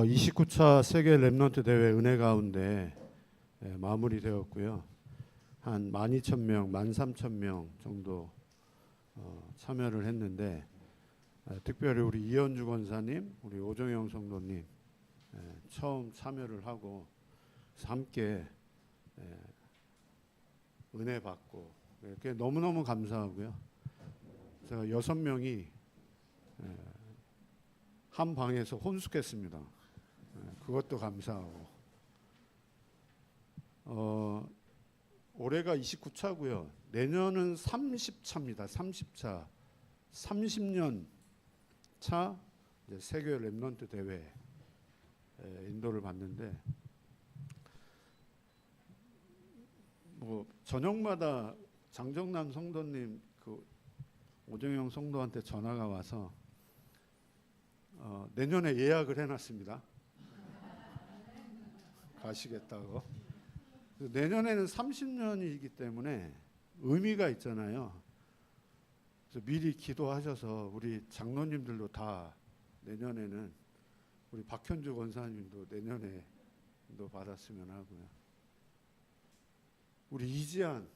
29차 세계 랩넌트 대회 은혜 가운데 마무리되었고요. 한 12,000명, 13,000명 정도 참여를 했는데 특별히 우리 이현주 권사님, 우리 오정영 성도님 처음 참여를 하고 함께 은혜 받고 이렇게 너무너무 감사하고요. 제가 6명이 한 방에서 혼숙했습니다. 그것도 감사하고 올해가 29차고요. 내년은 30차입니다. 30차 30년 차 세계 랩넌트 대회 인도를 받는데 저녁마다 장정남 성도님 그 오정영 성도한테 전화가 와서 내년에 예약을 해놨습니다. 가시겠다고. 내년에는 30년이기 때문에 의미가 있잖아요. 그래서 미리 기도하셔서 우리 장로님들도 다 내년에는 우리 박현주 권사님도 내년에도 받았으면 하고요. 우리 이지한,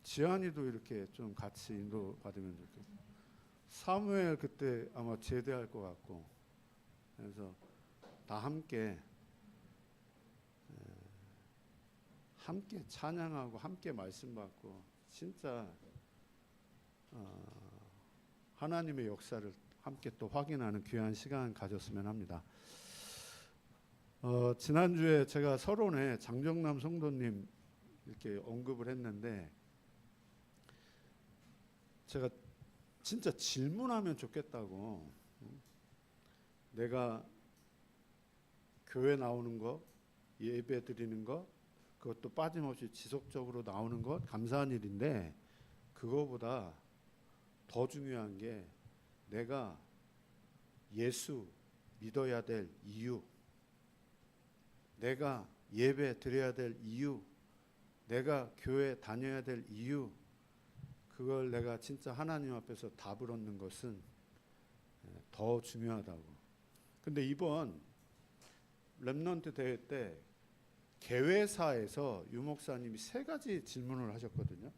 지한이도 이렇게 좀 같이 인도 받으면 좋겠고. 사무엘 그때 아마 제대할 것 같고, 그래서 다 함께 찬양하고 함께 말씀 받고 진짜 하나님의 역사를 함께 또 확인하는 귀한 시간 가졌으면 합니다. 지난주에 제가 서론에 장정남 성도님 이렇게 언급을 했는데 제가 진짜 질문하면 좋겠다고. 내가 교회 나오는 거, 예배 드리는 거, 그것도 빠짐없이 지속적으로 나오는 것 감사한 일인데 그거보다 더 중요한 게 내가 예수 믿어야 될 이유, 내가 예배 드려야 될 이유, 내가 교회 다녀야 될 이유, 그걸 내가 진짜 하나님 앞에서 답을 얻는 것은 더 중요하다고. 근데 이번 랩넌트 대회 때 개회사에서 유 목사님이 3가지 질문을 하셨거든요.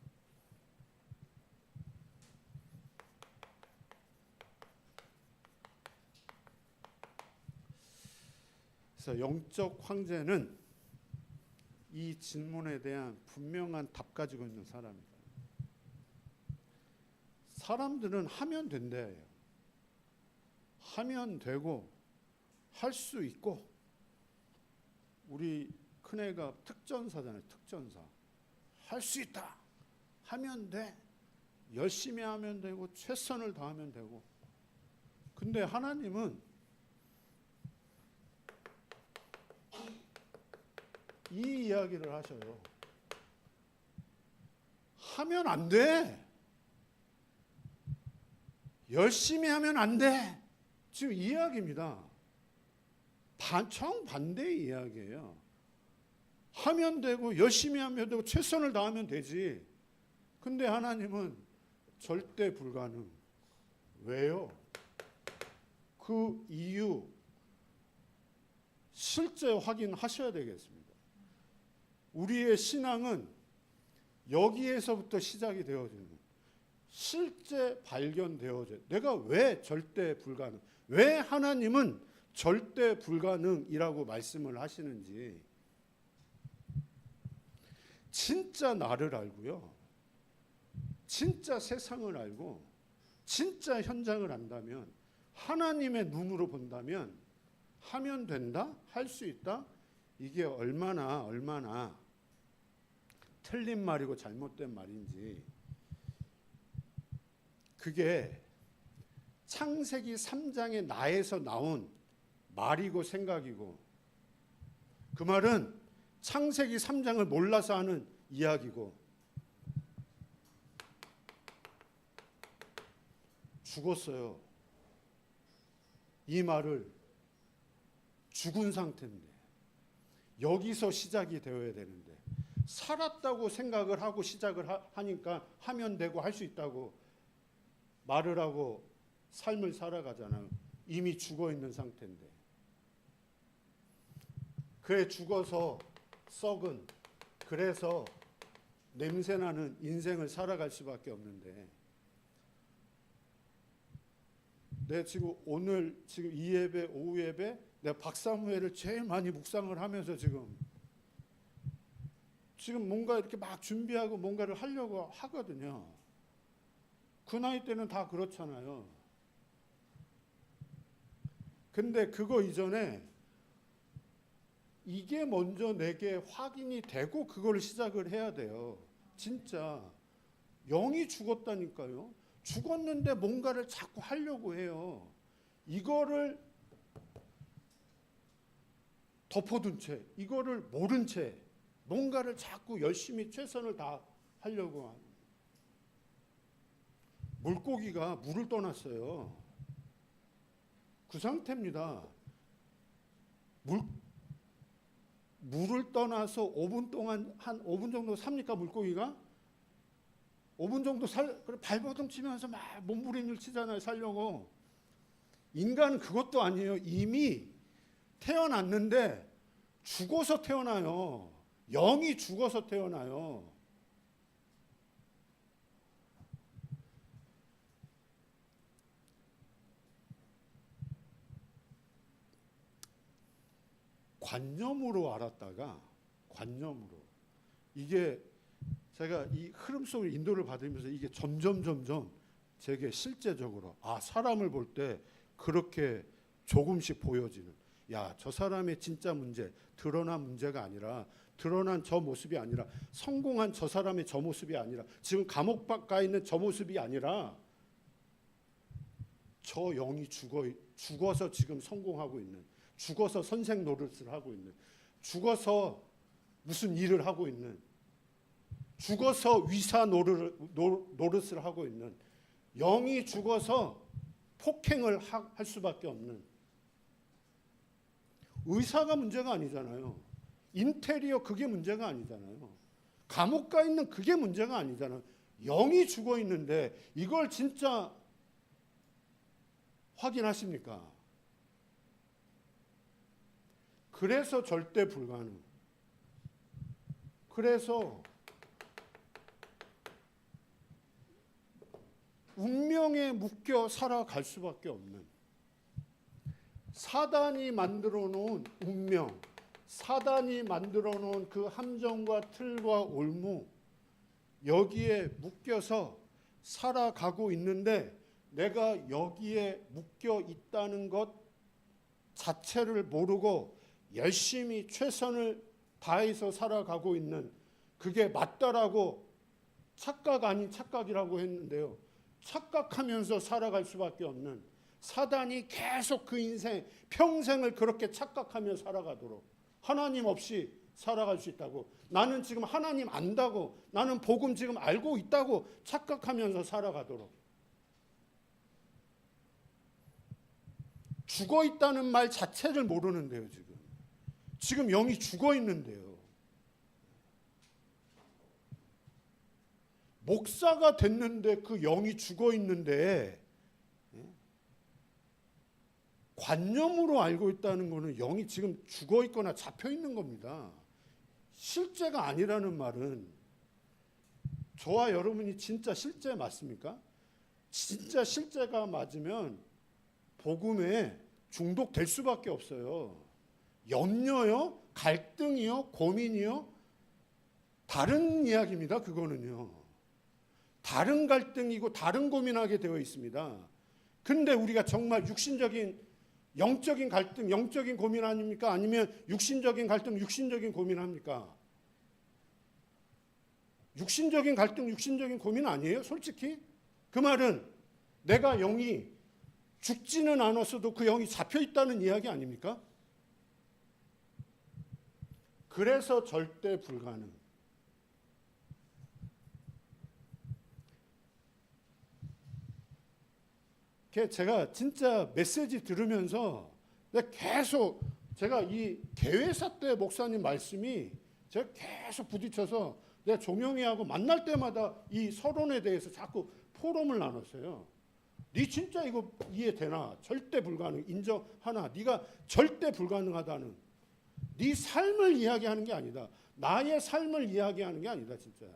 그래서 영적 황제는 이 질문에 대한 분명한 답 가지고 있는 사람이다. 사람들은 하면 된대요. 하면 되고 할 수 있고, 우리 큰애가 특전사잖아요. 특전사. 할 수 있다. 하면 돼. 열심히 하면 되고 최선을 다하면 되고. 근데 하나님은 이 이야기를 하셔요. 하면 안 돼. 열심히 하면 안 돼. 지금 이 이야기입니다. 정반대의 이야기예요. 하면 되고 열심히 하면 되고 최선을 다하면 되지. 근데 하나님은 절대 불가능. 왜요? 그 이유 실제 확인하셔야 되겠습니다. 우리의 신앙은 여기에서부터 시작이 되어지는 거예요. 실제 발견되어져요. 내가 왜 절대 불가능, 왜 하나님은 절대 불가능이라고 말씀을 하시는지 진짜 나를 알고요, 진짜 세상을 알고 진짜 현장을 안다면, 하나님의 눈으로 본다면 하면 된다, 할 수 있다, 이게 얼마나 틀린 말이고 잘못된 말인지, 그게 창세기 3장의 나에서 나온 말이고 생각이고, 그 말은 창세기 3장을 몰라서 하는 이야기고, 죽었어요. 이 말을 죽은 상태인데 여기서 시작이 되어야 되는데, 살았다고 생각을 하고 시작을 하니까 하면 되고 할 수 있다고 말을 하고 삶을 살아가잖아요. 이미 죽어 있는 상태인데. 그래 죽어서 썩은, 그래서 냄새나는 인생을 살아갈 수밖에 없는데, 내 지금 오늘 지금 이 예배, 오후 예배, 내가 박사무회를 제일 많이 묵상을 하면서 지금 뭔가 이렇게 막 준비하고 뭔가를 하려고 하거든요. 그 나이 때는 다 그렇잖아요. 근데 그거 이전에 이게 먼저 내게 확인이 되고 그걸 시작을 해야 돼요. 진짜 영이 죽었다니까요. 죽었는데 뭔가를 자꾸 하려고 해요. 이거를 덮어둔 채, 이거를 모른 채 뭔가를 자꾸 열심히 최선을 다 하려고 하는. 물고기가 물을 떠났어요. 그 상태입니다. 물을 떠나서 5분 동안 한 5분 정도 삽니까 물고기가? 5분 정도 발버둥 치면서 막 몸부림을 치잖아요. 살려고. 인간은 그것도 아니에요. 이미 태어났는데 죽어서 태어나요. 영이 죽어서 태어나요. 관념으로 알았다가 관념으로, 이게 제가 이 흐름 속에 인도를 받으면서 이게 점점 제게 실제적으로 사람을 볼 때 그렇게 조금씩 보여지는, 저 사람의 진짜 문제, 드러난 문제가 아니라, 드러난 저 모습이 아니라, 성공한 저 사람의 저 모습이 아니라, 지금 감옥 가 있는 저 모습이 아니라, 저 영이 죽어서 지금 성공하고 있는, 죽어서 선생 노릇을 하고 있는, 죽어서 무슨 일을 하고 있는, 죽어서 위사 노릇을 하고 있는, 영이 죽어서 폭행을 할 수밖에 없는. 의사가 문제가 아니잖아요. 인테리어 그게 문제가 아니잖아요. 감옥 가 있는 그게 문제가 아니잖아요. 영이 죽어 있는데 이걸 진짜 확인하십니까? 그래서 절대 불가능. 그래서 운명에 묶여 살아갈 수밖에 없는, 사단이 만들어 놓은 운명, 사단이 만들어 놓은 그 함정과 틀과 올무, 여기에 묶여서 살아가고 있는데, 내가 여기에 묶여 있다는 것 자체를 모르고 열심히 최선을 다해서 살아가고 있는, 그게 맞다라고 착각 아닌 착각이라고 했는데요. 착각하면서 살아갈 수밖에 없는, 사단이 계속 그 인생 평생을 그렇게 착각하며 살아가도록, 하나님 없이 살아갈 수 있다고, 나는 지금 하나님 안다고, 나는 복음 지금 알고 있다고 착각하면서 살아가도록, 죽어 있다는 말 자체를 모르는데요. 지금 영이 죽어 있는데요. 목사가 됐는데 그 영이 죽어 있는데, 관념으로 알고 있다는 것은 영이 지금 죽어 있거나 잡혀 있는 겁니다. 실제가 아니라는 말은, 저와 여러분이 진짜 실제 맞습니까? 진짜 실제가 맞으면 복음에 중독될 수밖에 없어요. 염려요, 갈등이요, 고민이요, 다른 이야기입니다. 그거는요. 다른 갈등이고 다른 고민하게 되어 있습니다. 근데 우리가 정말 육신적인, 영적인 갈등, 영적인 고민 아닙니까? 아니면 육신적인 갈등, 육신적인 고민합니까? 육신적인 갈등, 육신적인 고민 아니에요? 솔직히? 그 말은 내가 영이 죽지는 않았어도 그 영이 잡혀 있다는 이야기 아닙니까? 그래서 절대 불가능. 제가 진짜 메시지 들으면서 계속, 제가 이 개회사 때 목사님 말씀이 제가 계속 부딪혀서, 내가 종영이하고 만날 때마다 이 서론에 대해서 자꾸 포럼을 나눴어요. 네 진짜 이거 이해되나? 절대 불가능. 인정하나? 네가 절대 불가능하다는. 네 삶을 이야기하는 게 아니다. 나의 삶을 이야기하는 게 아니다. 진짜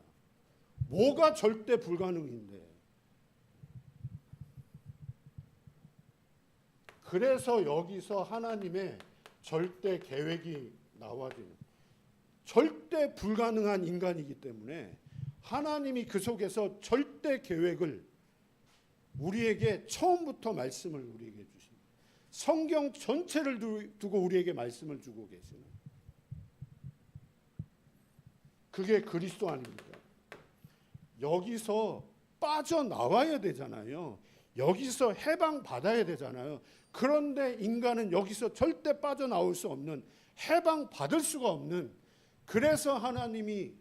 뭐가 절대 불가능인데. 그래서 여기서 하나님의 절대 계획이 나와지는, 절대 불가능한 인간이기 때문에 하나님이 그 속에서 절대 계획을 우리에게 처음부터 말씀을 우리에게 주십니다. 성경 전체를 두고 우리에게 말씀을 주고 계시는, 그게 그리스도 아닙니까? 여기서 빠져나와야 되잖아요. 여기서 해방받아야 되잖아요. 그런데 인간은 여기서 절대 빠져나올 수 없는, 해방받을 수가 없는, 그래서 하나님이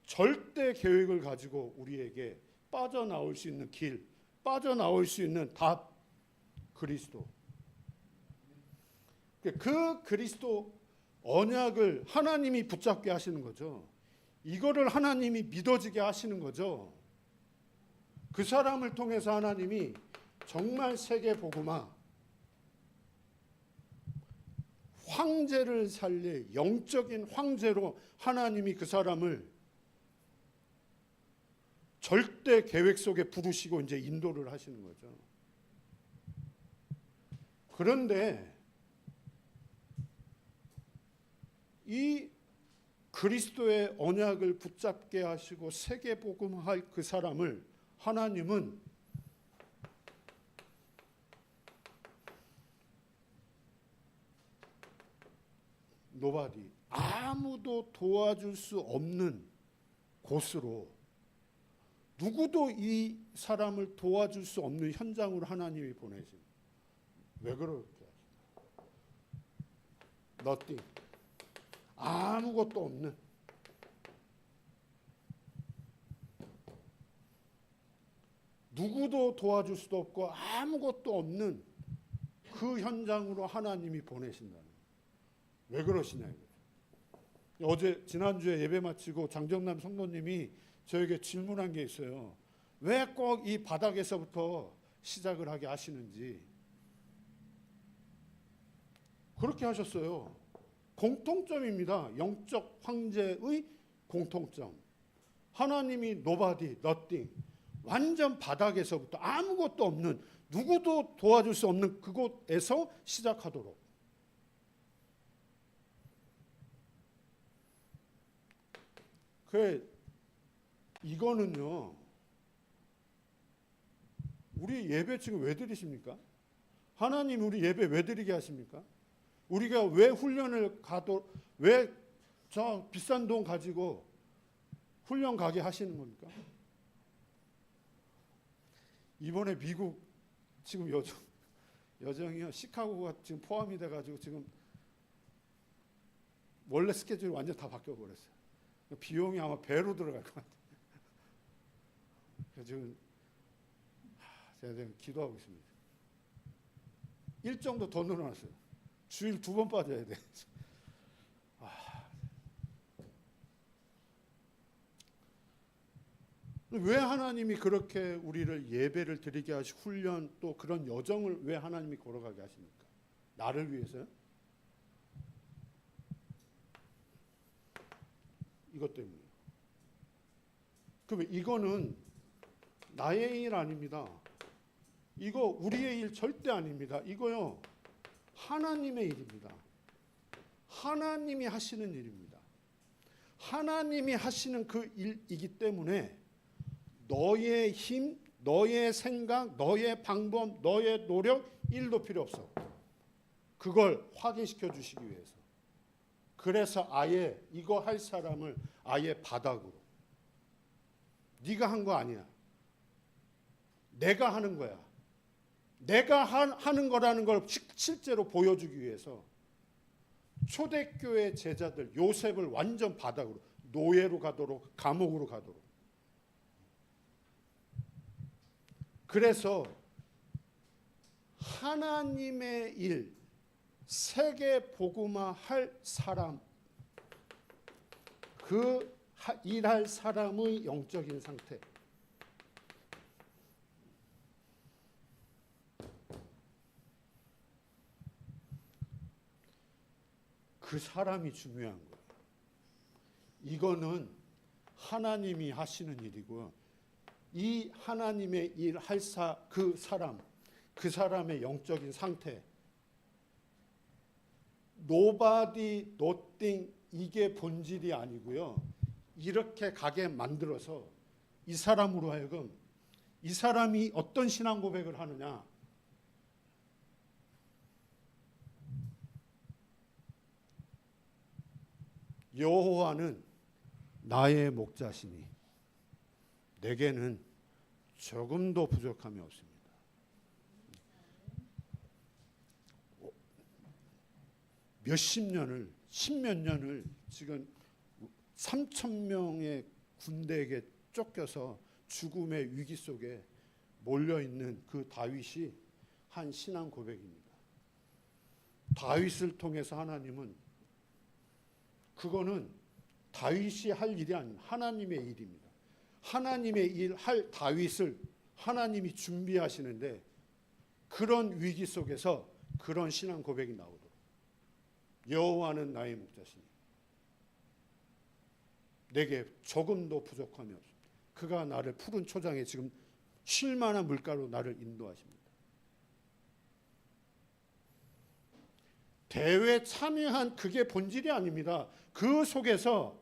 절대 계획을 가지고 우리에게 빠져나올 수 있는 길, 빠져나올 수 있는 답, 그리스도. 그 그리스도 언약을 하나님이 붙잡게 하시는 거죠. 이거를 하나님이 믿어지게 하시는 거죠. 그 사람을 통해서 하나님이 정말 세계 복음화, 황제를 살릴 영적인 황제로 하나님이 그 사람을 절대 계획 속에 부르시고 이제 인도를 하시는 거죠. 그런데 이 그리스도의 언약을 붙잡게 하시고 세계 복음화할 그 사람을 하나님은 노바디, 아무도 도와줄 수 없는 곳으로, 누구도 이 사람을 도와줄 수 없는 현장으로 하나님이 보내십니다. 왜 그렇게 하실까? Nothing, 아무것도 없는, 누구도 도와줄 수도 없고 아무것도 없는 그 현장으로 하나님이 보내신다는 거예요. 왜 그러시냐 이거죠. 어제 지난주에 예배 마치고 장정남 성도님이 저에게 질문한 게 있어요. 왜 꼭 이 바닥에서부터 시작을 하게 하시는지. 그렇게 하셨어요. 공통점입니다. 영적 황제의 공통점. 하나님이 nobody, nothing, 완전 바닥에서부터 아무것도 없는, 누구도 도와줄 수 없는 그곳에서 시작하도록. 이거는요, 우리 예배 지금 왜 드리십니까? 하나님 우리 예배 왜 드리게 하십니까? 우리가 왜 훈련을 왜 저 비싼 돈 가지고 훈련 가게 하시는 겁니까? 이번에 미국 지금 여정이요, 시카고가 지금 포함이 돼가지고 지금 원래 스케줄이 완전 다 바뀌어 버렸어요. 비용이 아마 배로 들어갈 것 같아요. 그래서 지금 제가 지금 기도하고 있습니다. 일정도 더 늘어났어요. 주일 2번 빠져야 돼. 왜 하나님이 그렇게 우리를 예배를 드리게 하시고 훈련, 또 그런 여정을 왜 하나님이 걸어가게 하십니까? 나를 위해서요? 이것 때문에. 그럼 이거는 나의 일 아닙니다. 이거 우리의 일 절대 아닙니다. 이거요, 하나님의 일입니다. 하나님이 하시는 일입니다. 하나님이 하시는 그 일이기 때문에 너의 힘, 너의 생각, 너의 방법, 너의 노력 1도 필요 없어. 그걸 확인시켜 주시기 위해서. 그래서 아예 이거 할 사람을 아예 바닥으로, 네가 한 거 아니야, 내가 하는 거야, 내가 하는 거라는 걸 실제로 보여주기 위해서 초대교회 제자들 요셉을 완전 바닥으로, 노예로 가도록, 감옥으로 가도록. 그래서 하나님의 일, 세계 복음화 할 사람, 그 일할 사람의 영적인 상태, 그 사람이 중요한 거예요. 이거는 하나님이 하시는 일이고요. 이 하나님의 일 할 그 사람의 영적인 상태, nobody, nothing, 이게 본질이 아니고요. 이렇게 가게 만들어서 이 사람으로 하여금 이 사람이 어떤 신앙 고백을 하느냐, 여호와는 나의 목자시니 내게는 조금도 부족함이 없습니다. 몇십 년을, 십몇 년을 지금 3천 명의 군대에게 쫓겨서 죽음의 위기 속에 몰려 있는 그 다윗이 한 신앙 고백입니다. 다윗을 통해서 하나님은, 그거는 다윗이 할 일이 아닙니다. 하나님의 일입니다. 하나님의 일 할 다윗을 하나님이 준비하시는데, 그런 위기 속에서 그런 신앙 고백이 나오도록, 여호와는 나의 목자시니 내게 조금도 부족함이 없습니다. 그가 나를 푸른 초장에 지금 쉴 만한 물가로 나를 인도하십니다. 대회에 참여한 그게 본질이 아닙니다. 그 속에서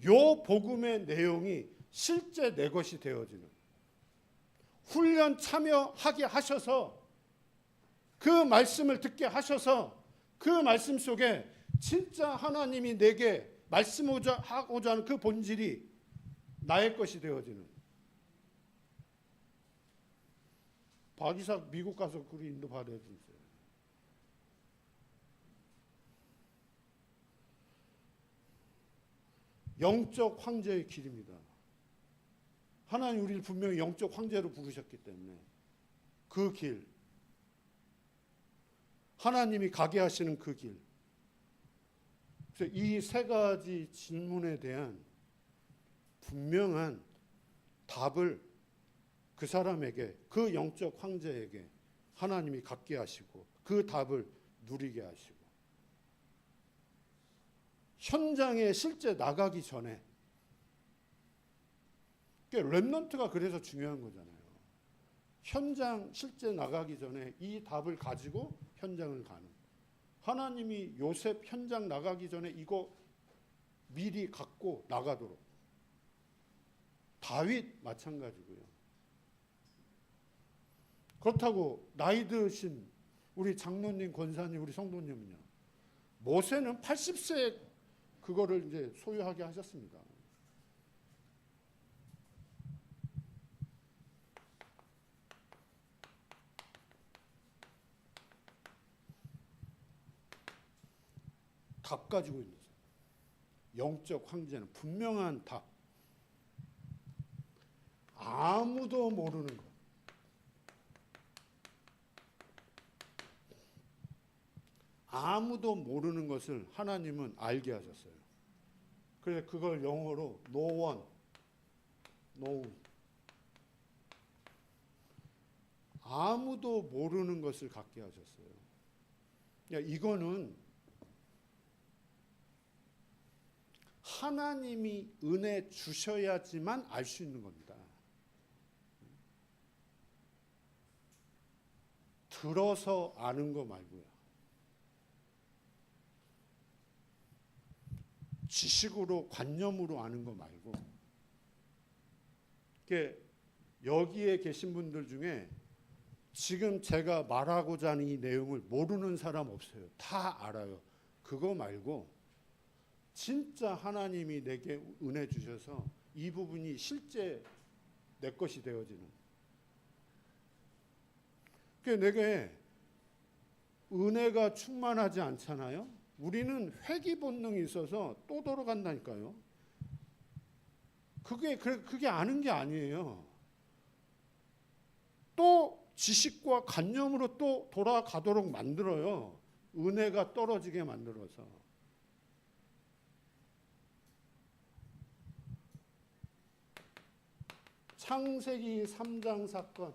요 복음의 내용이 실제 내 것이 되어지는, 훈련 참여하게 하셔서 그 말씀을 듣게 하셔서 그 말씀 속에 진짜 하나님이 내게 말씀하고자 하는 그 본질이 나의 것이 되어지는. 박이삭 미국 가서 그 인도 받아야 되는데, 영적 황제의 길입니다. 하나님 우리를 분명히 영적 황제로 부르셨기 때문에 그 길, 하나님이 가게 하시는 그 길. 그래서 이 세 가지 질문에 대한 분명한 답을 그 사람에게, 그 영적 황제에게 하나님이 갖게 하시고 그 답을 누리게 하시고, 현장에 실제 나가기 전에, 렘넌트가 그래서 중요한 거잖아요. 현장 실제 나가기 전에 이 답을 가지고 현장을 가는. 하나님이 요셉 현장 나가기 전에 이거 미리 갖고 나가도록. 다윗 마찬가지고요. 그렇다고 나이 드신 우리 장로님, 권사님, 우리 성도님은요. 모세는 80세 그거를 이제 소유하게 하셨습니다. 답 가지고 있는 사람. 영적 황제는 분명한 답. 아무도 모르는 것. 아무도 모르는 것을 하나님은 알게 하셨어요. 그래서 그걸 영어로 no one, no. 아무도 모르는 것을 갖게 하셨어요. 그러니까 이거는 하나님이 은혜 주셔야지만 알 수 있는 겁니다. 들어서 아는 거 말고요. 지식으로, 관념으로 아는 거 말고. 여기에 계신 분들 중에 지금 제가 말하고자 하는 이 내용을 모르는 사람 없어요. 다 알아요. 그거 말고 진짜 하나님이 내게 은혜 주셔서 이 부분이 실제 내 것이 되어지는. 내게 은혜가 충만하지 않잖아요. 우리는 회귀 본능이 있어서 또 돌아간다니까요. 그게 아는 게 아니에요. 또 지식과 관념으로 또 돌아가도록 만들어요. 은혜가 떨어지게 만들어서. 창세기 3장 사건.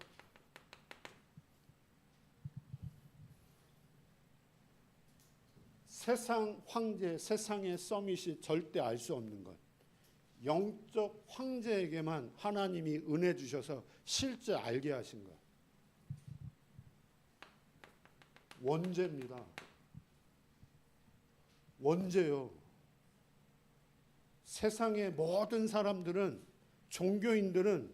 세상 황제, 세상의 서밋이 절대 알 수 없는 것. 영적 황제에게만 하나님이 은혜 주셔서 실제 알게 하신 것. 원죄입니다. 원죄요. 세상의 모든 사람들은, 종교인들은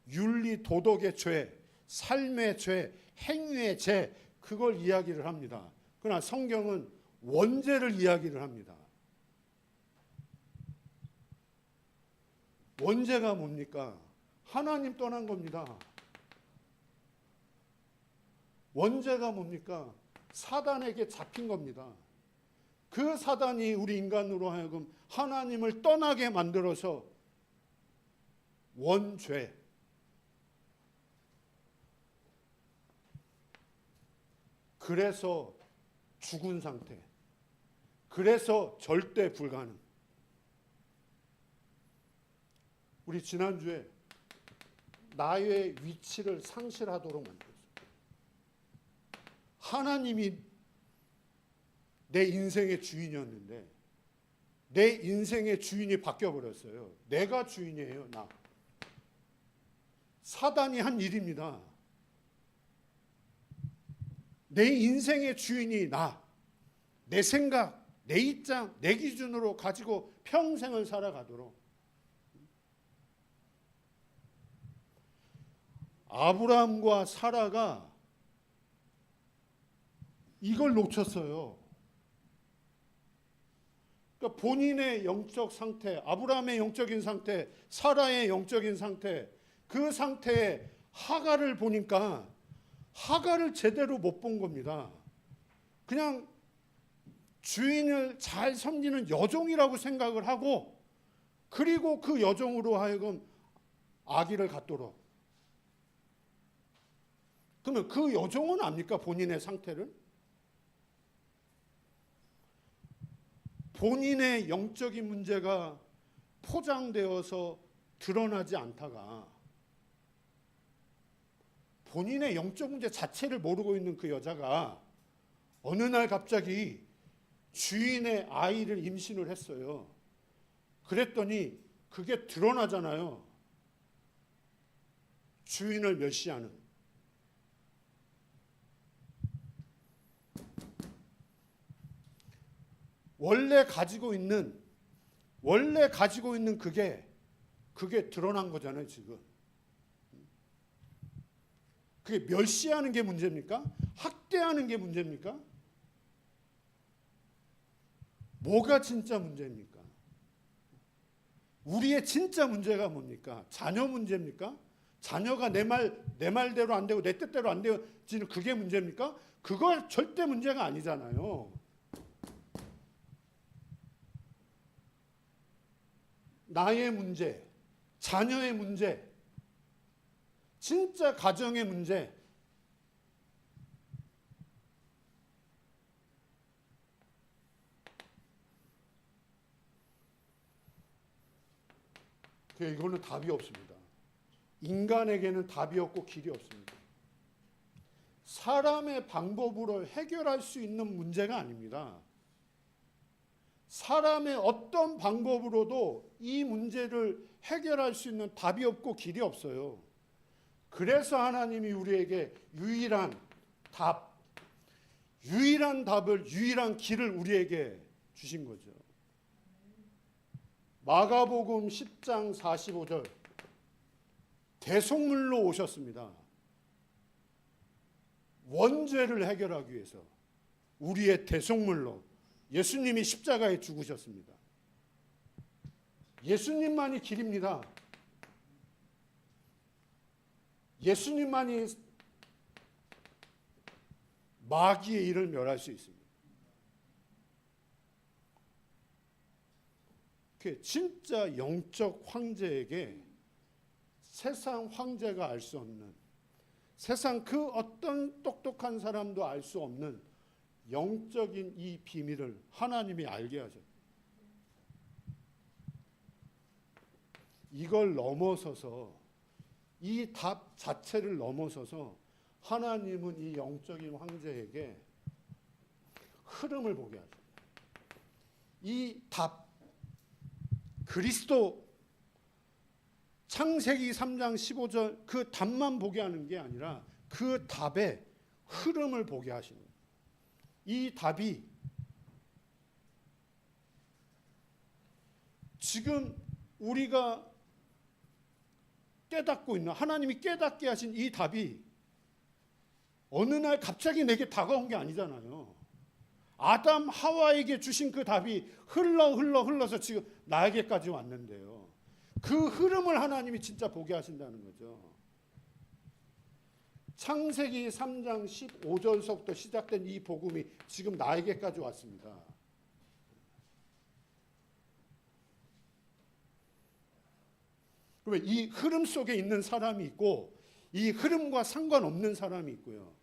윤리 도덕의 죄, 삶의 죄, 행위의 죄, 그걸 이야기를 합니다. 그러나 성경은 원죄를 이야기를 합니다. 원죄가 뭡니까? 하나님 떠난 겁니다. 원죄가 뭡니까? 사단에게 잡힌 겁니다. 그 사단이 우리 인간으로 하여금 하나님을 떠나게 만들어서 원죄. 그래서 죽은 상태. 그래서 절대 불가능. 우리 지난주에 나의 위치를 상실하도록 만들었어요. 하나님이 내 인생의 주인이었는데 내 인생의 주인이 바뀌어버렸어요. 내가 주인이에요. 나. 사단이 한 일입니다. 내 인생의 주인이 나. 내 생각, 내 입장, 내 기준으로 가지고 평생을 살아가도록. 아브라함과 사라가 이걸 놓쳤어요. 그러니까 본인의 영적 상태, 아브라함의 영적인 상태, 사라의 영적인 상태, 그 상태에 하갈을 보니까 하갈을 제대로 못 본 겁니다. 그냥 주인을 잘 섬기는 여종이라고 생각을 하고, 그리고 그 여종으로 하여금 아기를 갖도록. 그러면 그 여종은 압니까? 본인의 상태를? 본인의 영적인 문제가 포장되어서 드러나지 않다가 본인의 영적 문제 자체를 모르고 있는 그 여자가 어느 날 갑자기 주인의 아이를 임신을 했어요. 그랬더니 그게 드러나잖아요. 주인을 멸시하는. 원래 가지고 있는 그게 드러난 거잖아요, 지금. 그게 멸시하는 게 문제입니까? 학대하는 게 문제입니까? 뭐가 진짜 문제입니까? 우리의 진짜 문제가 뭡니까? 자녀 문제입니까? 자녀가 내 말대로 안 되고 내 뜻대로 안 되어지는 그게 문제입니까? 그거 절대 문제가 아니잖아요. 나의 문제, 자녀의 문제, 진짜 가정의 문제. 이거는 답이 없습니다. 인간에게는 답이 없고 길이 없습니다. 사람의 방법으로 해결할 수 있는 문제가 아닙니다. 사람의 어떤 방법으로도 이 문제를 해결할 수 있는 답이 없고 길이 없어요. 그래서 하나님이 우리에게 유일한 답을, 유일한 길을 우리에게 주신 거죠. 마가복음 10장 45절, 대속물로 오셨습니다. 원죄를 해결하기 위해서 우리의 대속물로 예수님이 십자가에 죽으셨습니다. 예수님만이 길입니다. 예수님만이 마귀의 일을 멸할 수 있습니다. 진짜 영적 황제에게 세상 황제가 알 수 없는, 세상 그 어떤 똑똑한 사람도 알 수 없는 영적인 이 비밀을 하나님이 알게 하셨어요. 이걸 넘어서서, 이 답 자체를 넘어서서 하나님은 이 영적인 황제에게 흐름을 보게 하죠. 이 답, 그리스도 창세기 3장 15절 그 답만 보게 하는 게 아니라 그 답의 흐름을 보게 하시는 거예요. 이 답이 지금 우리가 깨닫고 있는, 하나님이 깨닫게 하신 이 답이 어느 날 갑자기 내게 다가온 게 아니잖아요. 아담 하와에게 주신 그 답이 흘러서 지금 나에게까지 왔는데요. 그 흐름을 하나님이 진짜 보게 하신다는 거죠. 창세기 3장 15절서부터 시작된 이 복음이 지금 나에게까지 왔습니다. 그러면 이 흐름 속에 있는 사람이 있고 이 흐름과 상관없는 사람이 있고요.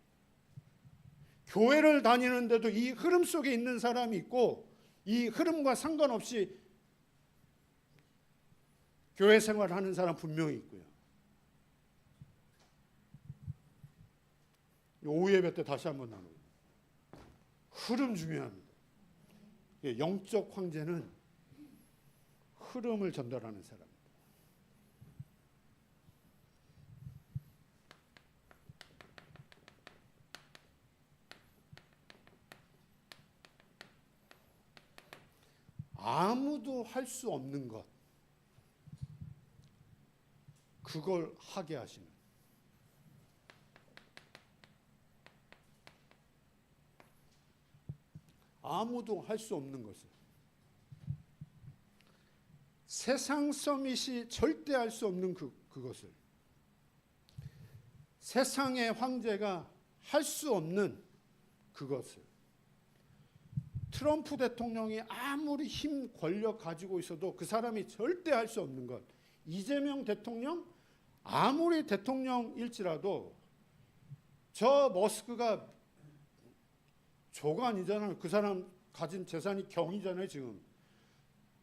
교회를 다니는데도 이 흐름 속에 있는 사람이 있고 이 흐름과 상관없이 교회 생활을 하는 사람 분명히 있고요. 오후 예배 때 다시 한번 나눠요. 흐름 중요합니다. 영적 황제는 흐름을 전달하는 사람. 아무도 할 수 없는 것, 그걸 하게 하시는, 아무도 할 수 없는 것을, 세상 서밋이 절대 할 수 없는 그것을, 세상의 황제가 할 수 없는 그것을, 트럼프 대통령이 아무리 힘, 권력 가지고 있어도 그 사람이 절대 할 수 없는 것, 이재명 대통령 아무리 대통령일지라도 저 머스크가 조가 아니잖아요. 그 사람 가진 재산이 경이잖아요. 지금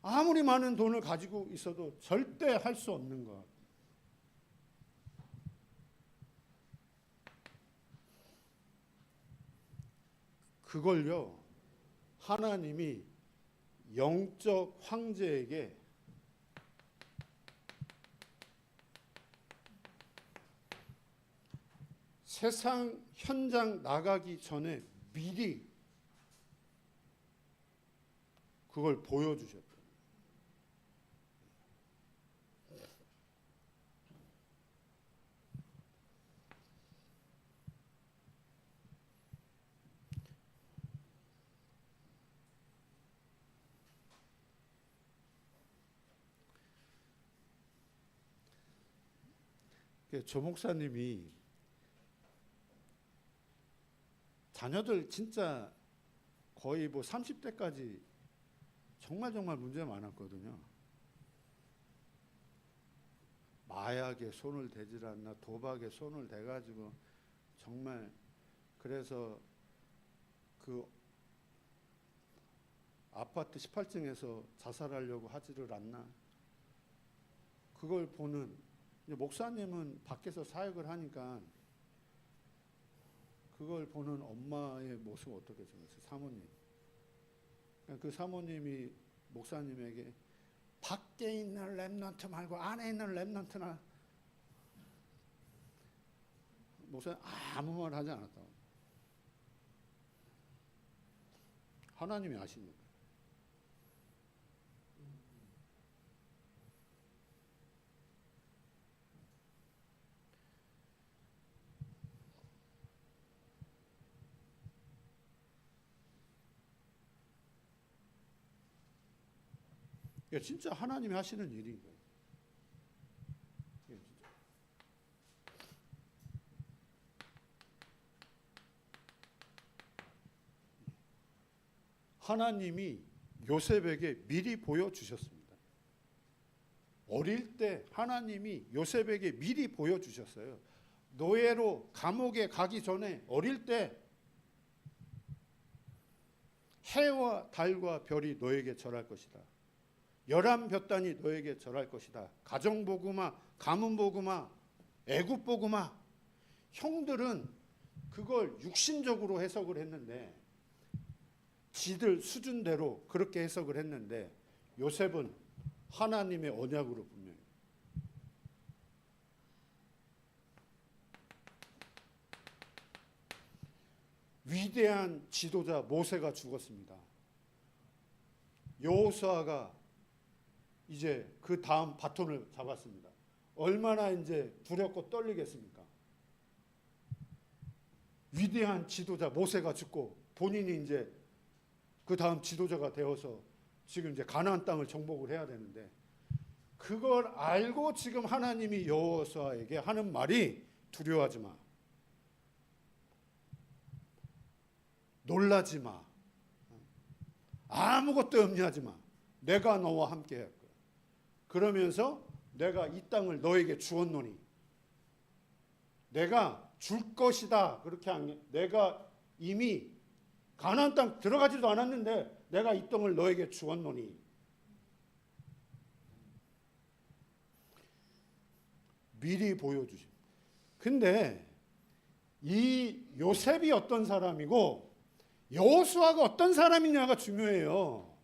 아무리 많은 돈을 가지고 있어도 절대 할 수 없는 것. 그걸요, 하나님이 영적 황제에게 세상 현장 나가기 전에 미리 그걸 보여주셨다. 조 목사님이 자녀들 진짜 거의 뭐 30대까지 정말 문제가 많았거든요. 마약에 손을 대질 않나, 도박에 손을 대가지고 정말, 그래서 그 아파트 18층에서 자살하려고 하지를 않나. 그걸 보는, 목사님은 밖에서 사역을 하니까 그걸 보는 엄마의 모습 어떻게 생각하세요? 사모님. 그 사모님이 목사님에게 밖에 있는 렘넌트 말고 안에 있는 렘넌트나, 목사님 아무 말 하지 않았다. 하나님이 아시는 거예요. 진짜 하나님이 하시는 일인 거예요. 하나님이 요셉에게 미리 보여주셨습니다. 어릴 때 하나님이 요셉에게 미리 보여주셨어요. 노예로 감옥에 가기 전에 어릴 때 해와 달과 별이 너에게 절할 것이다. 열한 볕단이 너에게 절할 것이다. 가정복음아, 가문복음아, 애굽복음아. 형들은 그걸 육신적으로 해석을 했는데 지들 수준대로 그렇게 해석을 했는데 요셉은 하나님의 언약으로 분명히 위대한 지도자 모세가 죽었습니다. 여호수아가 이제 그 다음 바톤을 잡았습니다. 얼마나 이제 두렵고 떨리겠습니까? 위대한 지도자 모세가 죽고 본인이 이제 그 다음 지도자가 되어서 지금 이제 가나안 땅을 정복을 해야 되는데 그걸 알고 지금 하나님이 여호수아에게 하는 말이 두려워하지 마. 놀라지 마. 아무것도 염려하지 마. 내가 너와 함께 할 거야. 그러면서 내가 이 땅을 너에게 주었노니 내가 줄 것이다. 그렇게 한 게 내가 이미 가나안 땅 들어가지도 않았는데 내가 이 땅을 너에게 주었노니 미리 보여주심. 근데 이 요셉이 어떤 사람이고 여호수아가 어떤 사람이냐가 중요해요.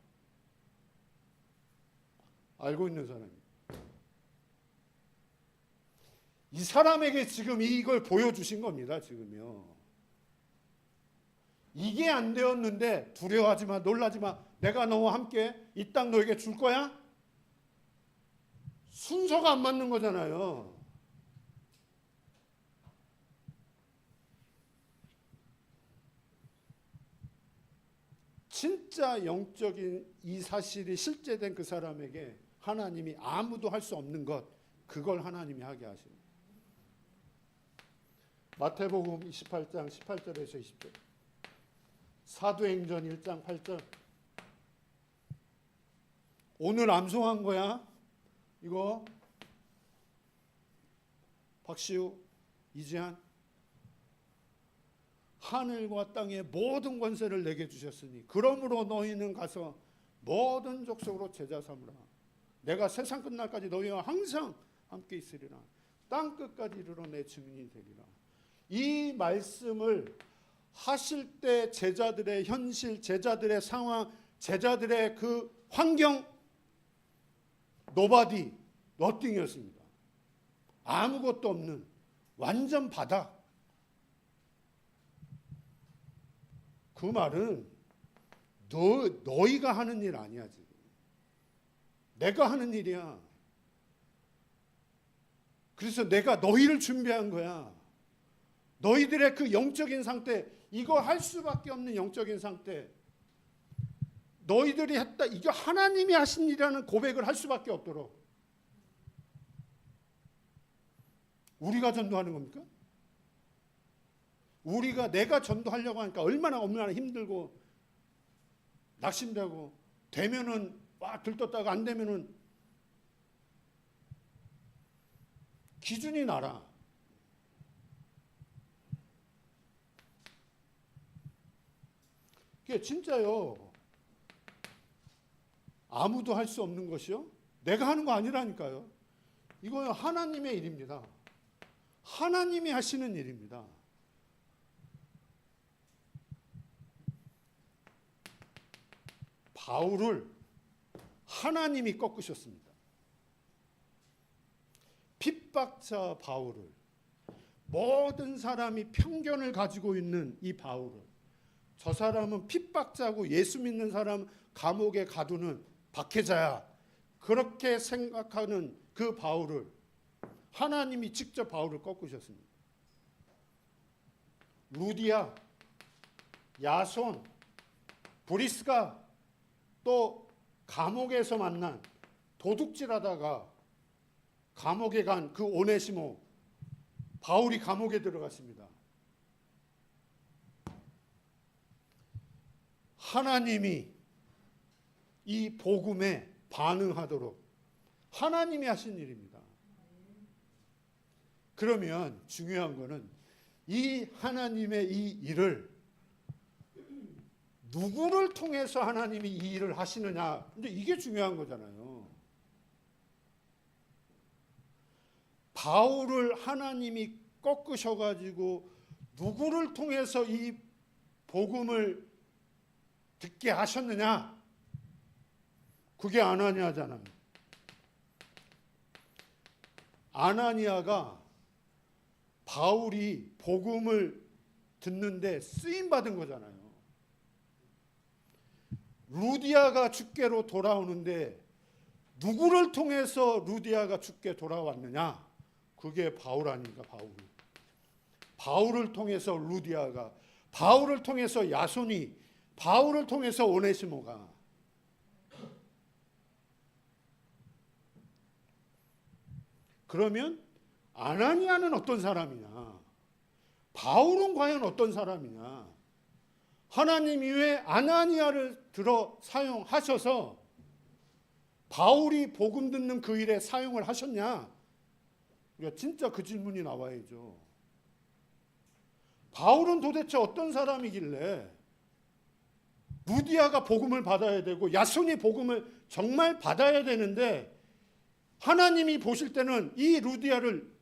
알고 있는 사람이. 이 사람에게 지금 이걸 보여주신 겁니다. 지금요. 이게 안 되었는데 두려워하지 마, 놀라지 마. 내가 너와 함께 이 땅 너에게 줄 거야? 순서가 안 맞는 거잖아요. 진짜 영적인 이 사실이 실제된 그 사람에게 하나님이 아무도 할 수 없는 것, 그걸 하나님이 하게 하십니다. 마태복음 28장 18절에서 20절, 사도행전 1장 8절. 오늘 암송한 거야. 이거 박시우, 이지한. 하늘과 땅의 모든 권세를 내게 주셨으니 그러므로 너희는 가서 모든 족속으로 제자 삼으라. 내가 세상 끝날까지 너희와 항상 함께 있으리라. 땅 끝까지 이르러 내 증인이 되리라. 이 말씀을 하실 때 제자들의 현실, 제자들의 상황, 제자들의 그 환경 노바디, 너띵이었습니다. 아무것도 없는 완전 바닥. 그 말은 너희가 하는 일 아니야 지금. 내가 하는 일이야. 그래서 내가 너희를 준비한 거야. 너희들의 그 영적인 상태, 이거 할 수밖에 없는 영적인 상태, 너희들이 했다, 이거 하나님이 하신 일이라는 고백을 할 수밖에 없도록. 우리가 전도하는 겁니까? 우리가 내가 전도하려고 하니까 얼마나 힘들고 낙심되고, 되면은 와 들떴다가 안 되면은 기준이 나라. 그게 진짜요. 아무도 할 수 없는 것이요. 내가 하는 거 아니라니까요. 이거 하나님의 일입니다. 하나님이 하시는 일입니다. 바울을 하나님이 꺾으셨습니다. 핍박자 바울을, 모든 사람이 편견을 가지고 있는 이 바울을, 저 사람은 핍박자고 예수 믿는 사람 감옥에 가두는 박해자야, 그렇게 생각하는 그 바울을 하나님이 직접 바울을 꺾으셨습니다. 루디아, 야손, 브리스가 또 감옥에서 만난, 도둑질하다가 감옥에 간 그 오네시모, 바울이 감옥에 들어갔습니다. 하나님이 이 복음에 반응하도록 하나님이 하신 일입니다. 그러면 중요한 거는 이 하나님의 이 일을 누구를 통해서 하나님이 이 일을 하시느냐, 근데 이게 중요한 거잖아요. 바울을 하나님이 꺾으셔가지고 누구를 통해서 이 복음을 듣게 하셨느냐? 그게 아나니아잖아요. 아나니아가 바울이 복음을 듣는데 쓰임 받은 거잖아요. 루디아가 죽게로 돌아오는데 누구를 통해서 루디아가 죽게 돌아왔느냐? 그게 바울 아닌가, 바울. 바울을 통해서 루디아가, 바울을 통해서 야손이, 바울을 통해서 오네시모가. 그러면 아나니아는 어떤 사람이냐? 바울은 과연 어떤 사람이냐? 하나님이 왜 아나니아를 들어 사용하셔서 바울이 복음 듣는 그 일에 사용을 하셨냐? 우리가 진짜 그 질문이 나와야죠. 바울은 도대체 어떤 사람이길래 루디아가 복음을 받아야 되고 야손이 복음을 정말 받아야 되는데 하나님이 보실 때는 이 루디아를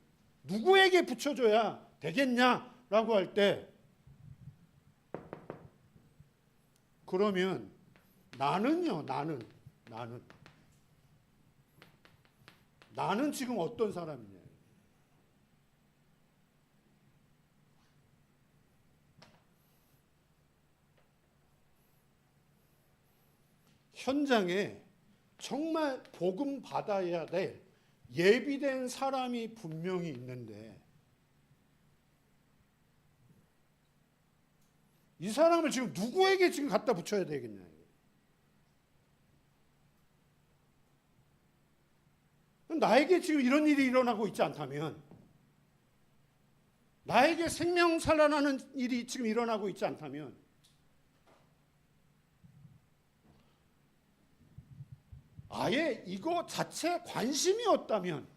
누구에게 붙여줘야 되겠냐라고 할 때, 그러면 나는요, 나는 지금 어떤 사람이냐? 현장에 정말 복음 받아야 될 예비된 사람이 분명히 있는데 이 사람을 지금 누구에게 지금 갖다 붙여야 되겠냐? 나에게 지금 이런 일이 일어나고 있지 않다면, 나에게 생명 살아나는 일이 지금 일어나고 있지 않다면, 아예 이거 자체에 관심이 없다면,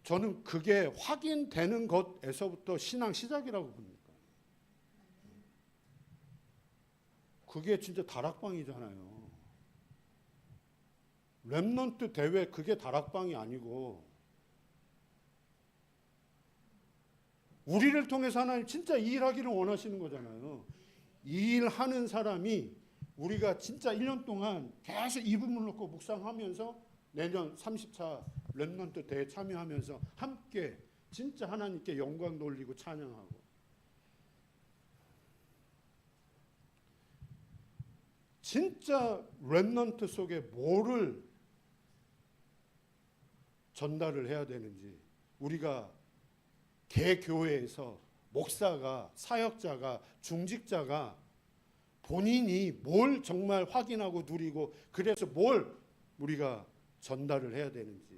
저는 그게 확인되는 것에서부터 신앙 시작이라고 봅니다. 그게 진짜 다락방이잖아요. 렘넌트 대회 그게 다락방이 아니고 우리를 통해서 하나님 진짜 이 일하기를 원하시는 거잖아요. 이 일하는 사람이 우리가 진짜 1년 동안 계속 이 부분을 놓고 묵상하면서 내년 30차 렘넌트 대회에 참여하면서 함께 진짜 하나님께 영광 돌리고 찬양하고, 진짜 렘넌트 속에 뭐를 전달을 해야 되는지, 우리가 개교회에서 목사가, 사역자가, 중직자가 본인이 뭘 정말 확인하고 누리고 그래서 뭘 우리가 전달을 해야 되는지.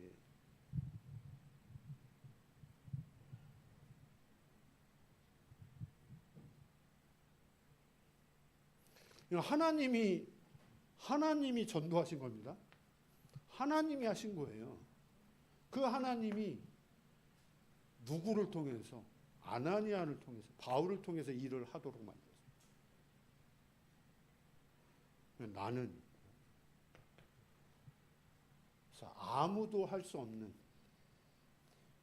하나님이 전도하신 겁니다. 하나님이 하신 거예요. 그 하나님이 누구를 통해서? 아나니아를 통해서, 바울을 통해서 일을 하도록 만들었어요. 나는 아무도 할 수 없는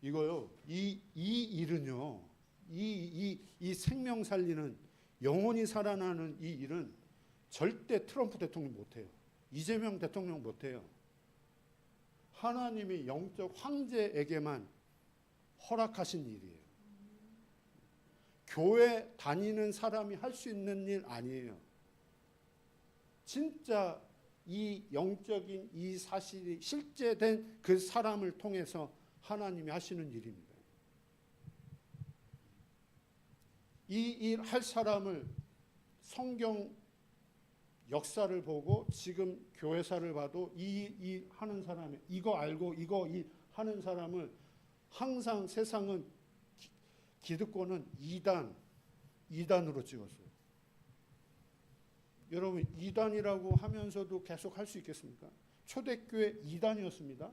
이거요. 이 일은요. 이 생명 살리는, 영혼이 살아나는 이 일은 절대 트럼프 대통령 못해요. 이재명 대통령 못해요. 하나님이 영적 황제에게만 허락하신 일이에요. 교회 다니는 사람이 할 수 있는 일 아니에요. 진짜 이 영적인 이 사실이 실제된 그 사람을 통해서 하나님이 하시는 일입니다. 이 일 할 사람을 성경 역사를 보고 지금 교회사를 봐도 이 하는 사람이 이거 알고 이거 이 하는 사람을 항상 세상은 기득권은 이단으로 찍었어요. 여러분, 이단이라고 하면서도 계속 할 수 있겠습니까? 초대교회 이단이었습니다.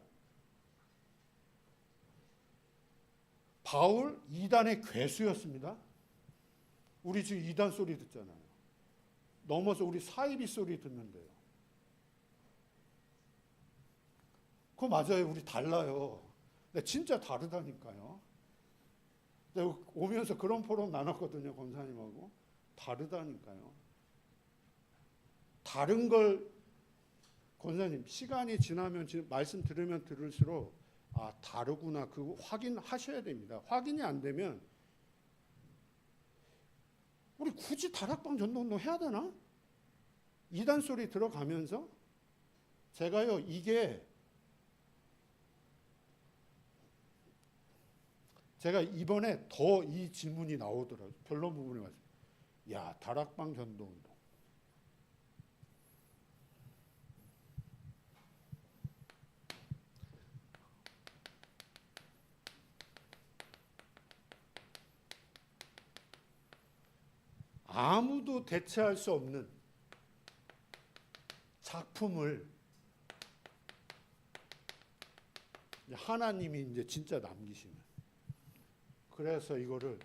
바울 이단의 괴수였습니다. 우리 지금 이단 소리 듣잖아요. 넘어서 우리 사이비 소리 듣는데요. 그거 맞아요. 우리 달라요. 근데 진짜 다르다니까요. 내가 오면서 그런 포럼 나눴거든요, 권사님하고. 다르다니까요. 다른 걸 권사님 시간이 지나면 말씀 들으면 들을수록 아 다르구나 그거 확인하셔야 됩니다. 확인이 안 되면 우리 굳이 다락방 전도운동 해야 되나? 이단 소리 들어가면서 제가요 제가 이번에 더 이 질문이 나오더라고요. 결론 부분에 와서 야 다락방 전도운동 아무도 대체할 수 없는 작품을 하나님이 이제 진짜 남기시는. 그래서 이거를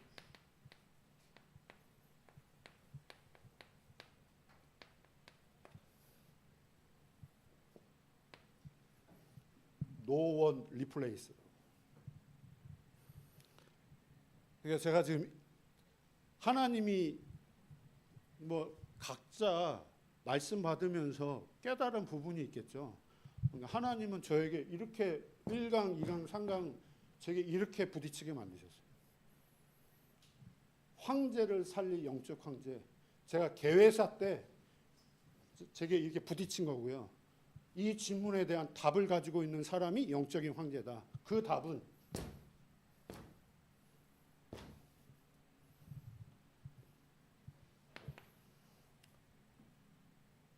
No one replace. 그러니까 제가 지금 하나님이 뭐 각자 말씀 받으면서 깨달은 부분이 있겠죠. 그러니까 하나님은 저에게 이렇게 1강, 2강, 3강 제게 이렇게 부딪히게 만드셨어요. 황제를 살릴 영적 황제. 제가 개회사 때 제게 이렇게 부딪힌 거고요. 이 질문에 대한 답을 가지고 있는 사람이 영적인 황제다. 그 답은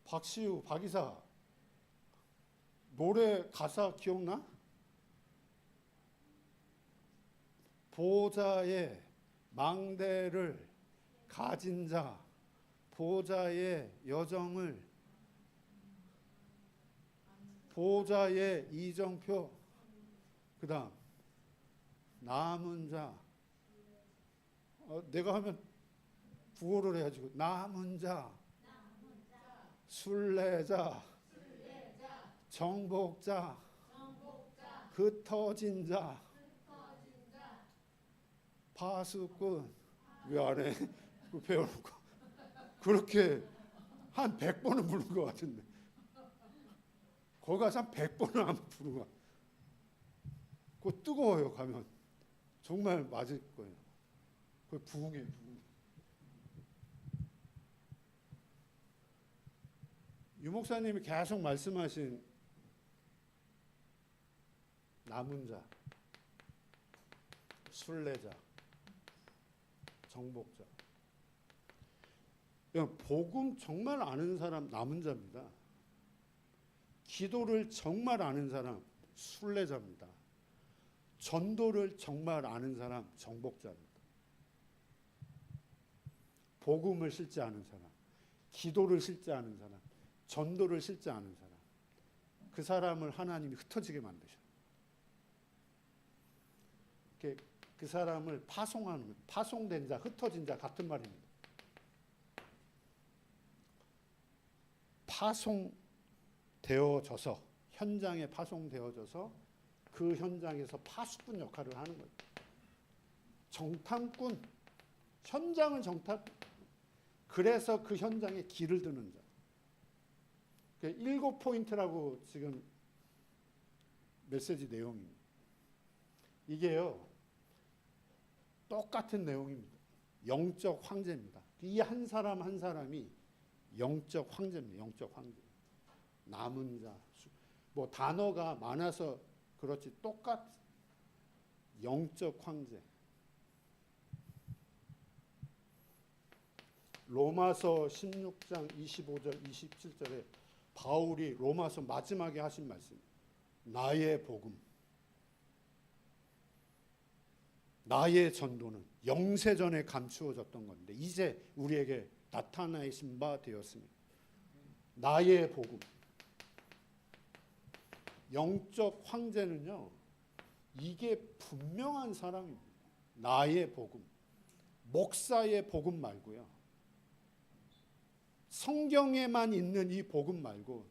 박시우, 박이사 노래 가사 기억나? 보좌의 망대를 가진 자, 보좌의 여정을, 보좌의 이정표, 그 다음 남은 자, 내가 하면 구호를 해가지고 남은 자, 순례자, 정복자, 흩어진 자, 파수꾼. 왜 안 해? 배워놓고 그렇게 한 100번은 부른 것 같은데 거기 가서 한 100번은 아마 부른 것 같아요. 그거 뜨거워요. 가면 정말 맞을 거예요. 그거 부흥이에요. 부흥. 유 목사님이 계속 말씀하신 남은 자, 순례자, 정복자. 복음 정말 아는 사람 남은 자입니다. 기도를 정말 아는 사람 순례자입니다. 전도를 정말 아는 사람 정복자입니다. 복음을 실제 아는 사람, 기도를 실제 아는 사람, 전도를 실제 아는 사람, 그 사람을 하나님이 흩어지게 만드셔요. 그 사람을 파송하는, 파송된 자, 흩어진 자 같은 말입니다. 파송되어져서, 현장에 파송되어져서 그 현장에서 파수꾼 역할을 하는 거예요. 정탐꾼, 현장을 정탐. 그래서 그 현장에 길을 드는 자. 7포인트라고 지금 메시지 내용입니다. 이게요, 똑같은 내용입니다. 영적 황제입니다. 이 한 사람 한 사람이 영적 황제입니다. 영적 황제. 남은 자. 뭐 단어가 많아서 그렇지 똑같. 영적 황제. 로마서 16장 25절 27절에 바울이 로마서 마지막에 하신 말씀. 나의 복음. 나의 전도는 영세전에 감추어졌던 건데 이제 우리에게 나타나신 바 되었습니다. 나의 복음. 영적 황제는요, 이게 분명한 사람입니다. 나의 복음. 목사의 복음 말고요. 성경에만 있는 이 복음 말고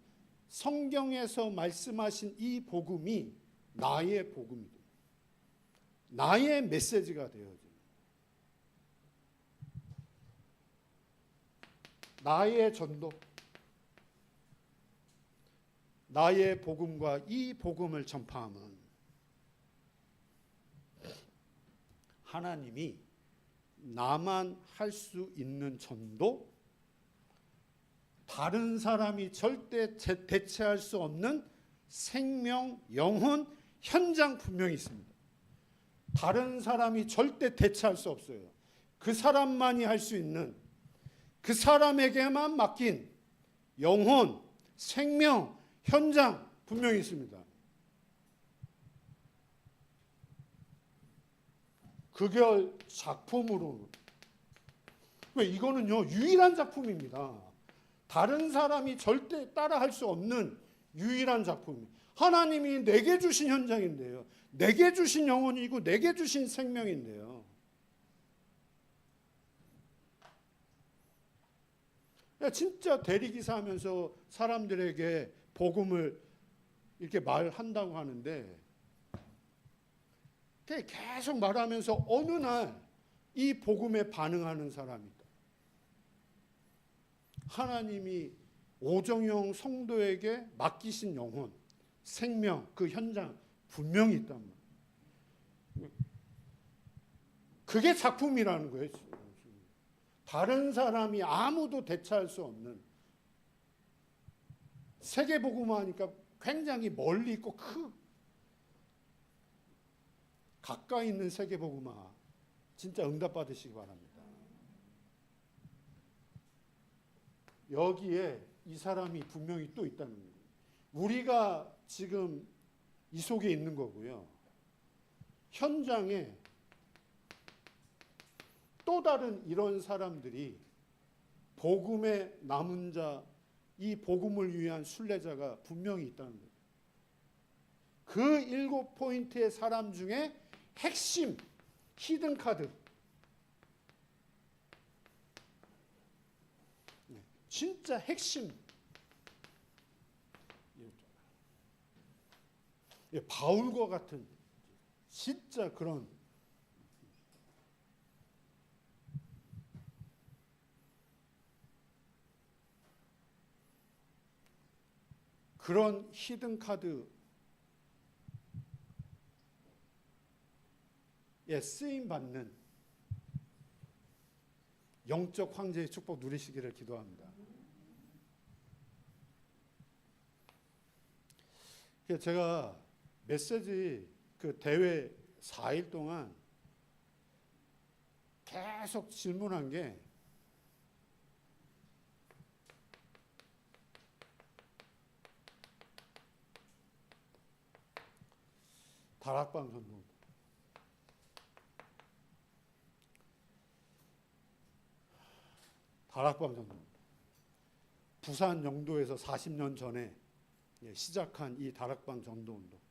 성경에서 말씀하신 이 복음이 나의 복음이다. 나의 메시지가 되어져. 나의 전도, 나의 복음과 이 복음을 전파함은 하나님이 나만 할 수 있는 전도, 다른 사람이 절대 대체할 수 없는 생명, 영혼, 현장 분명히 있습니다. 다른 사람이 절대 대체할 수 없어요. 그 사람만이 할 수 있는, 그 사람에게만 맡긴 영혼, 생명, 현장 분명히 있습니다. 그걸 작품으로, 왜 이거는요 유일한 작품입니다. 다른 사람이 절대 따라할 수 없는 유일한 작품. 하나님이 내게 주신 현장인데요, 내게 주신 영혼이고 내게 주신 생명인데요. 진짜 대리기사하면서 사람들에게 복음을 이렇게 말한다고 하는데, 계속 말하면서 어느 날 이 복음에 반응하는 사람이 있다. 하나님이 오정영 성도에게 맡기신 영혼, 생명, 그 현장 분명히 있단 말이에요. 그게 작품이라는 거예요. 다른 사람이 아무도 대체할 수 없는, 세계복음화 하니까 굉장히 멀리 있고 가까이 있는 세계복음화 진짜 응답받으시기 바랍니다. 여기에 이 사람이 분명히 또 있다는 거예요. 우리가 지금 이 속에 있는 거고요. 현장에 또 다른 이런 사람들이 복음의 남은 자, 이 복음을 위한 순례자가 분명히 있다는 거예요. 그 7포인트의 사람 중에 핵심, 히든 카드, 진짜 핵심, 바울과 같은 진짜 그런 히든 카드에 쓰임 받는 영적 황제의 축복 누리시기를 기도합니다. 제가 메시지 그 대회 4일 동안 계속 질문한 게, 다락방 전도, 다락방 전도, 부산 영도에서 40년 전에 시작한 이 다락방 전도 운동.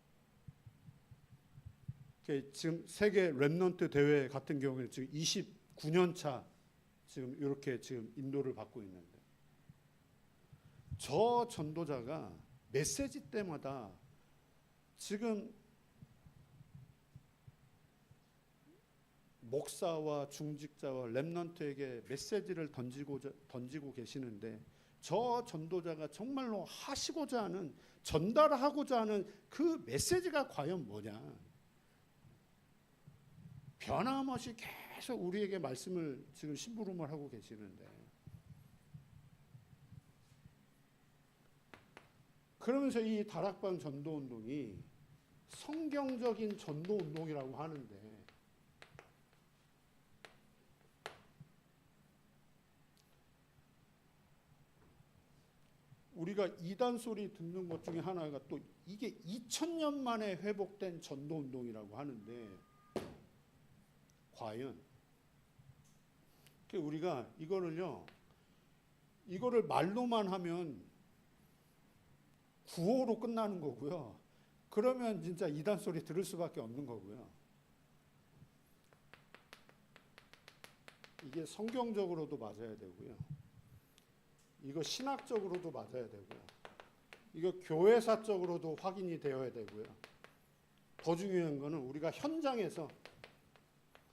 지금 세계 렘넌트 대회 같은 경우에 지금 29년 차 지금 이렇게 지금 인도를 받고 있는데, 저 전도자가 메시지 때마다 지금 목사와 중직자와 렘넌트에게 메시지를 던지고 계시는데, 저 전도자가 정말로 하시고자 하는, 전달하고자 하는 그 메시지가 과연 뭐냐. 변함없이 계속 우리에게 말씀을 지금 심부름을 하고 계시는데, 그러면서 이 다락방 전도 운동이 성경적인 전도 운동이라고 하는데, 우리가 이단 소리 듣는 것 중에 하나가 또 이게 2000년 만에 회복된 전도 운동이라고 하는데, 과연 우리가 이거를 말로만 하면 구호로 끝나는 거고요. 그러면 진짜 이단 소리 들을 수밖에 없는 거고요. 이게 성경적으로도 맞아야 되고요. 이거 신학적으로도 맞아야 되고요. 이거 교회사적으로도 확인이 되어야 되고요. 더 중요한 거는 우리가 현장에서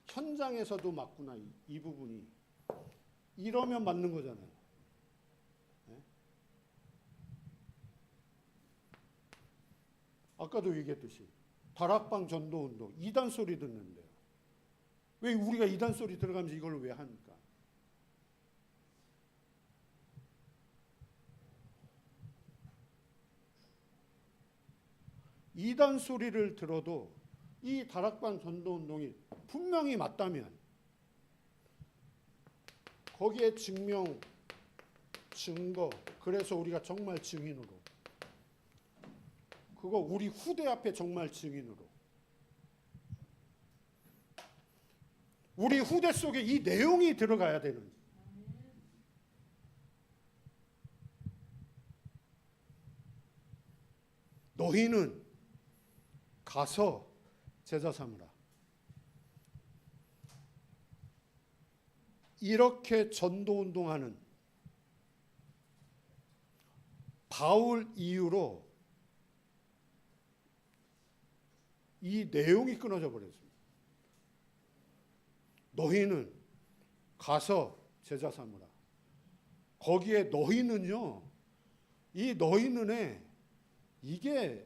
현장에서도 맞구나, 이 부분이. 이러면 맞는 거잖아요. 네? 아까도 얘기했듯이 다락방 전도운동 이단 소리 듣는데요. 왜 우리가 이단 소리 들어가면서 이걸 왜 합니까? 이단 소리를 들어도 이 다락방 전도운동이 분명히 맞다면 거기에 증명, 증거, 그래서 우리가 정말 증인으로, 그거 우리 후대 앞에 정말 증인으로, 우리 후대 속에 이 내용이 들어가야 되는, 너희는 가서 제자 삼으라. 이렇게 전도운동하는 바울 이후로 이 내용이 끊어져 버렸습니다. 너희는 가서 제자 삼으라. 거기에 너희는요, 이 너희는에 이게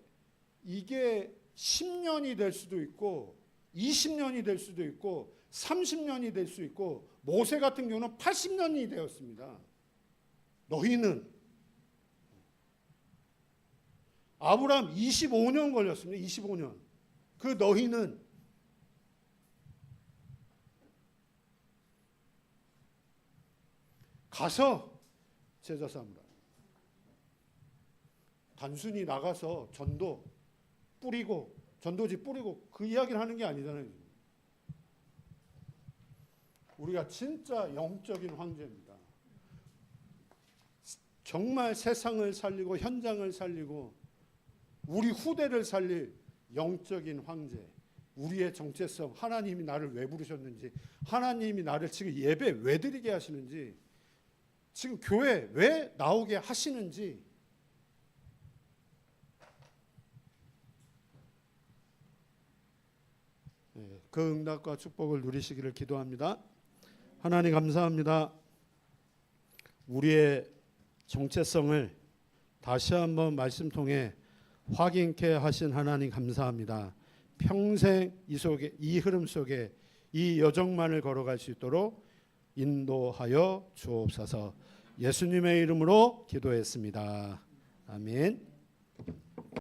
10년이 될 수도 있고 20년이 될 수도 있고 30년이 될 수 있고, 모세 같은 경우는 80년이 되었습니다. 너희는, 아브라함 25년 걸렸습니다. 25년. 그 너희는 가서 제자 삼으라. 단순히 나가서 전도 뿌리고, 전도지 뿌리고 그 이야기를 하는 게 아니잖아요. 우리가 진짜 영적인 황제입니다. 정말 세상을 살리고 현장을 살리고 우리 후대를 살릴 영적인 황제, 우리의 정체성, 하나님이 나를 왜 부르셨는지, 하나님이 나를 지금 예배 왜 드리게 하시는지, 지금 교회 왜 나오게 하시는지, 그 응답과 축복을 누리시기를 기도합니다. 하나님 감사합니다. 우리의 정체성을 다시 한번 말씀 통해 확인케 하신 하나님 감사합니다. 평생 이 속에, 이 흐름 속에 이 여정만을 걸어갈 수 있도록 인도하여 주옵소서. 예수님의 이름으로 기도했습니다. 아멘.